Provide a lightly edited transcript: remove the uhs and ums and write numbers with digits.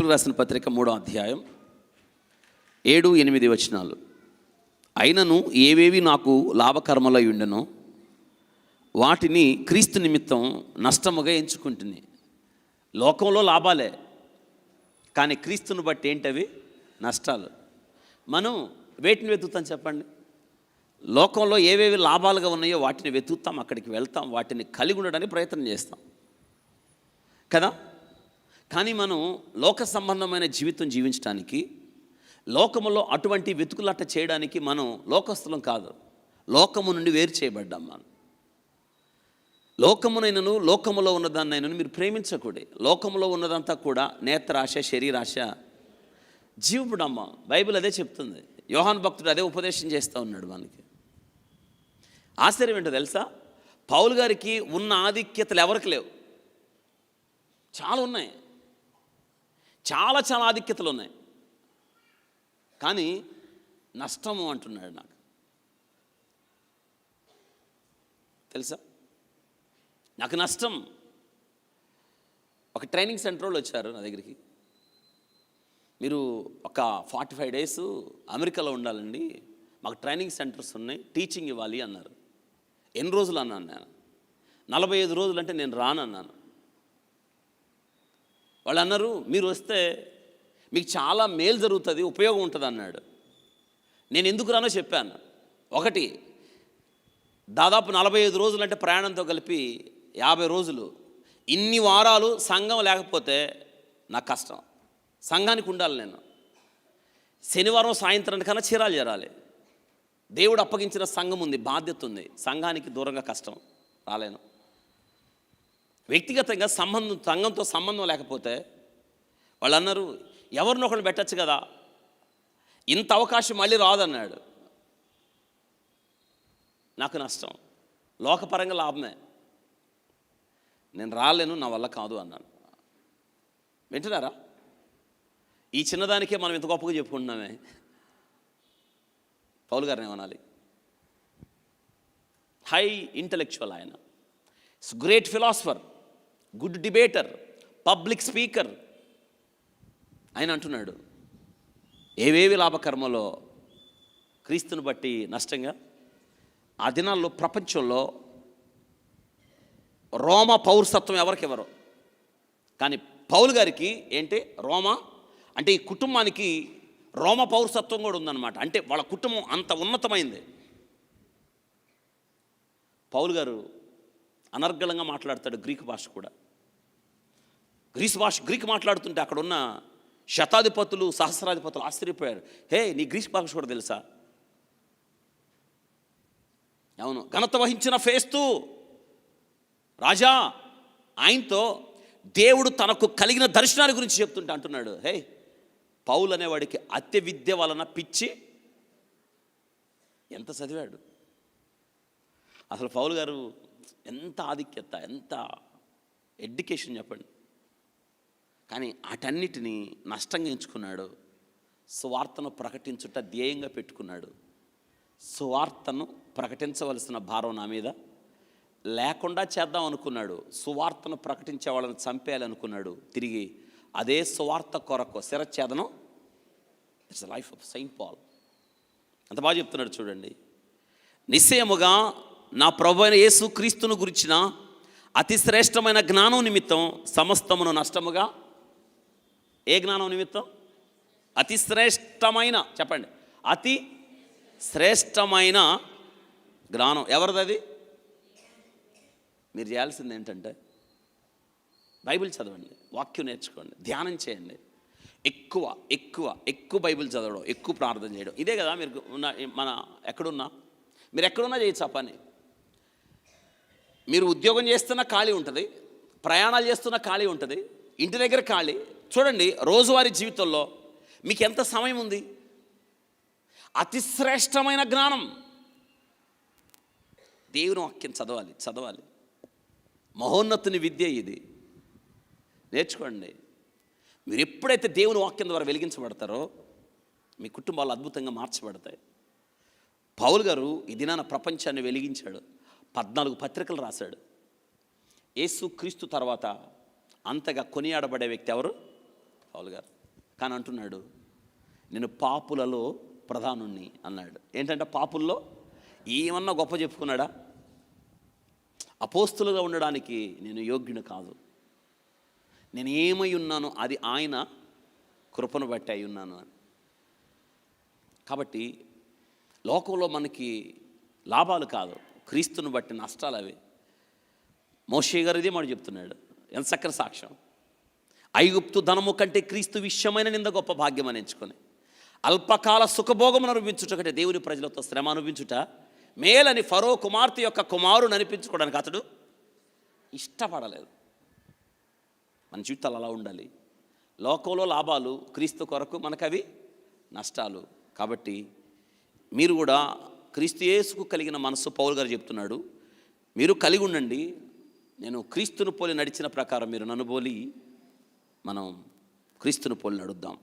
హెబ్రీయులకు రాసిన పత్రిక 3వ అధ్యాయం 7-8 వచనాలు. అయినను ఏవేవి నాకు లాభకర్మలై ఉండెనో వాటిని క్రీస్తు నిమిత్తం నష్టముగా ఎంచుకుంటుని. లోకంలో లాభాలే, కానీ క్రీస్తుని బట్టి ఏంటవి? నష్టాలు. మనం వేటిని వెతుకుతాం చెప్పండి? లోకంలో ఏవేవి లాభాలుగా ఉన్నాయో వాటిని వెతుకుతాం, అక్కడికి వెళ్తాం, వాటిని కలిగి ఉండడానికి ప్రయత్నం చేస్తాం కదా. కానీ మనం లోక సంబంధమైన జీవితం జీవించడానికి, లోకములో అటువంటి వెతుకులాట చేయడానికి మనం లోకస్తులం కాదు. లోకము నుండి వేరు చేయబడ్డాం. మనం లోకమునైనను లోకములో ఉన్నదాన్నైనను మీరు ప్రేమించకూడదు. లోకములో ఉన్నదంతా కూడా నేత్రాశ, శరీరాశ, జీవపుడమ్మ. బైబిల్ అదే చెప్తుంది. యోహాను భక్తుడు అదే ఉపదేశం చేస్తూ ఉన్నాడు మనకి. ఆశ్చర్యం ఏంటో తెలుసా? పౌలు గారికి ఉన్న ఆధిక్యతలు ఎవరికి లేవు. చాలా ఉన్నాయి, చాలా చాలా ఆధిక్యతలు ఉన్నాయి. కానీ నష్టము అంటున్నాడు. నాకు తెలుసా, నాకు నష్టం. ఒక ట్రైనింగ్ సెంటర్ వాళ్ళు వచ్చారు నా దగ్గరికి. మీరు ఒక 45 days అమెరికాలో ఉండాలండి, మాకు ట్రైనింగ్ సెంటర్స్ ఉన్నాయి, టీచింగ్ ఇవ్వాలి అన్నారు. ఎన్ని రోజులు అన్నాను నేను? 45 రోజులు అంటే నేను రానన్నాను. వాళ్ళు అన్నారు, మీరు వస్తే మీకు చాలా మేలు జరుగుతుంది, ఉపయోగం ఉంటుంది అన్నాడు. నేను ఎందుకు రానో చెప్పాను. ఒకటి, దాదాపు 45 రోజులు అంటే ప్రయాణంతో కలిపి 50 రోజులు. ఇన్ని వారాలు సంఘం లేకపోతే నాకు కష్టం. సంఘానికి ఉండాలి నేను. శనివారం సాయంత్రానికన్నా చీరాలు చేరాలి. దేవుడు అప్పగించిన సంఘం ఉంది, బాధ్యత ఉంది. సంఘానికి దూరంగా కష్టం, రాలేను. వ్యక్తిగతంగా సంఘంతో సంబంధం లేకపోతే వాళ్ళు అన్నారు, ఎవరినొకరిని పెట్టచ్చు కదా, ఇంత అవకాశం మళ్ళీ రాదన్నాడు. నాకు నష్టం, లోకపరంగా లాభమే. నేను రాలేను, నా వల్ల కాదు అన్నాను. వింటున్నారా? ఈ చిన్నదానికే మనం ఇంత గొప్పగా చెప్పుకుంటున్నామే. పౌలు గారిని ఏమనాలి? హై ఇంటలెక్చువల్ ఆయన, great philosopher, good debater, public speaker. ఆయన అంటున్నాడు, ఏవేవి లాభకర్మలో క్రీస్తుని బట్టి నష్టంగా. ఆ దినాల్లో ప్రపంచంలో రోమా పౌరసత్వం ఎవరికెవరో, కానీ పౌలు గారికి ఏంటి? రోమా అంటే ఈ కుటుంబానికి రోమా పౌరసత్వం కూడా ఉందన్నమాట. అంటే వాళ్ళ కుటుంబం అంత ఉన్నతమైంది. పౌలు గారు అనర్గళంగా మాట్లాడతాడు గ్రీకు భాష కూడా. గ్రీకు మాట్లాడుతుంటే అక్కడ ఉన్న శతాధిపతులు, సహస్రాధిపతులు ఆశ్చర్యపోయారు. హే, నీ గ్రీకు భాష కూడా తెలుసా? అవును. ఘనత వహించిన ఫేస్తు రాజా, ఆయనతో దేవుడు తనకు కలిగిన దర్శనాల గురించి చెప్తుంటే అంటున్నాడు, హే, పౌలు అనేవాడికి అత్య విద్య వలన పిచ్చి. ఎంత చదివాడు అసలు పౌలు గారు! ఎంత ఆధిక్యత, ఎంత ఎడ్యుకేషన్ చెప్పండి. కానీ వాటన్నిటినీ నష్టంగా ఎంచుకున్నాడు. సువార్తను ప్రకటించుట ధ్యేయంగా పెట్టుకున్నాడు. సువార్తను ప్రకటించవలసిన భారం నా మీద లేకుండా చేద్దాం అనుకున్నాడు. సువార్తను ప్రకటించే వాళ్ళని చంపేయాలనుకున్నాడు. తిరిగి అదే సువార్త కొరకు శిరచ్ఛేదనం. It's the life of Saint Paul. అంత బాగా చెప్తున్నాడు చూడండి. నిశ్చయముగా నా ప్రభువైన యేసు క్రీస్తును గురించిన అతి శ్రేష్టమైన జ్ఞానం నిమిత్తం సమస్తమును నష్టముగా. ఏ జ్ఞానం నిమిత్తం? అతి శ్రేష్టమైన, చెప్పండి, అతి శ్రేష్టమైన జ్ఞానం. ఎవరిది? మీరు చేయాల్సింది ఏంటంటే బైబిల్ చదవండి, వాక్యం నేర్చుకోండి, ధ్యానం చేయండి. ఎక్కువ ఎక్కువ ఎక్కువ బైబిల్ చదవడం, ఎక్కువ ప్రార్థన చేయడం. ఇదే కదా మీరు మన మీరు ఎక్కడున్నా చేయొచ్చు ఆ పని. మీరు ఉద్యోగం చేస్తున్న ఖాళీ ఉంటుంది, ప్రయాణాలు చేస్తున్న ఖాళీ ఉంటుంది, ఇంటి దగ్గర ఖాళీ. చూడండి, రోజువారీ జీవితంలో మీకు ఎంత సమయం ఉంది? అతి శ్రేష్టమైన జ్ఞానం, దేవుని వాక్యం చదవాలి. మహోన్నతుని విద్య ఇది, నేర్చుకోండి. మీరు ఎప్పుడైతే దేవుని వాక్యం ద్వారా వెలిగించబడతారో మీ కుటుంబాలు అద్భుతంగా మార్చబడతాయి. పౌలు గారు ఈ దినాన ప్రపంచాన్ని వెలిగించాడు. 14 పత్రికలు రాశాడు. యేసు క్రీస్తు తర్వాత అంతగా కొనియాడబడే వ్యక్తి ఎవరు? పౌలు గారు. కానీ అంటున్నాడు, నేను పాపులలో ప్రధానుణ్ణి అన్నాడు. ఏంటంటే పాపుల్లో ఏమన్నా గొప్ప చెప్పుకున్నాడా? అపోస్తులుగా ఉండడానికి నేను యోగ్యుని కాదు, నేను ఏమై ఉన్నానో అది ఆయన కృపను బట్టి అయి ఉన్నాను అని. కాబట్టి లోకంలో మనకి లాభాలు కాదు, క్రీస్తుని బట్టి నష్టాలు అవి. మోషే గారు ఇదే మాట చెప్తున్నాడు, ఎంత చక్కని సాక్ష్యం. ఐగుప్తు ధనము కంటే క్రీస్తు విషయమైన నింద గొప్ప భాగ్యం అని ఎంచుకొని అల్పకాల సుఖభోగమును అనుభవించుట కంటే దేవుని ప్రజలతో శ్రమ అనుభవించుట మేలని ఫరో కుమార్తె యొక్క కుమారుని అనిపించుకోవడానికి అతడు ఇష్టపడలేదు. మన జీవితాలు అలా ఉండాలి. లోకంలో లాభాలు, క్రీస్తు కొరకు మనకవి నష్టాలు. కాబట్టి మీరు కూడా క్రీస్తు యేసుకు కలిగిన మనసు, పౌలు గారు చెప్తున్నాడు, మీరు కలిగి ఉండండి. నేను క్రీస్తును పోలి నడిచిన ప్రకారం మీరు నన్ను పోలి మనం క్రీస్తును పోలి నడుద్దాం.